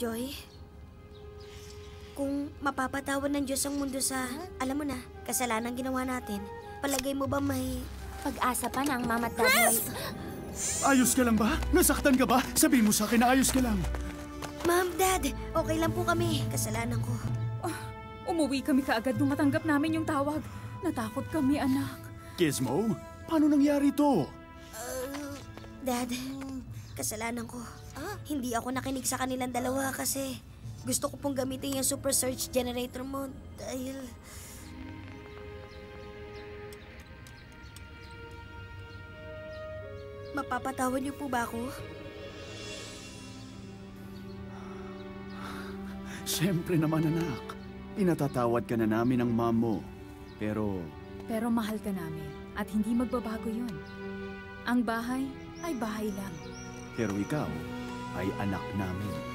Joy, kung mapapatawad ng Diyos ang mundo sa, alam mo na, kasalanan ginawa natin, palagay mo ba may pag-asa pa na ang mama at dad mo? Ayos ka lang ba? Nasaktan ka ba? Sabi mo sa akin na ayos ka lang. Ma'am, Dad, okay lang po kami. Kasalanan ko. Umuwi kami kaagad nung matanggap namin yung tawag. Natakot kami, anak. Gizmo, paano nangyari to? Dad, kasalanan ko. Hindi ako nakinig sa kanilang dalawa kasi gusto ko pong gamitin yung super search generator mo dahil... Mapapatawad niyo po ba ako? Siyempre naman, anak. Pinatatawad ka na namin ng mom mo. Pero mahal ka namin at hindi magbabago yun. Ang bahay ay bahay lang. Pero ikaw ay anak namin.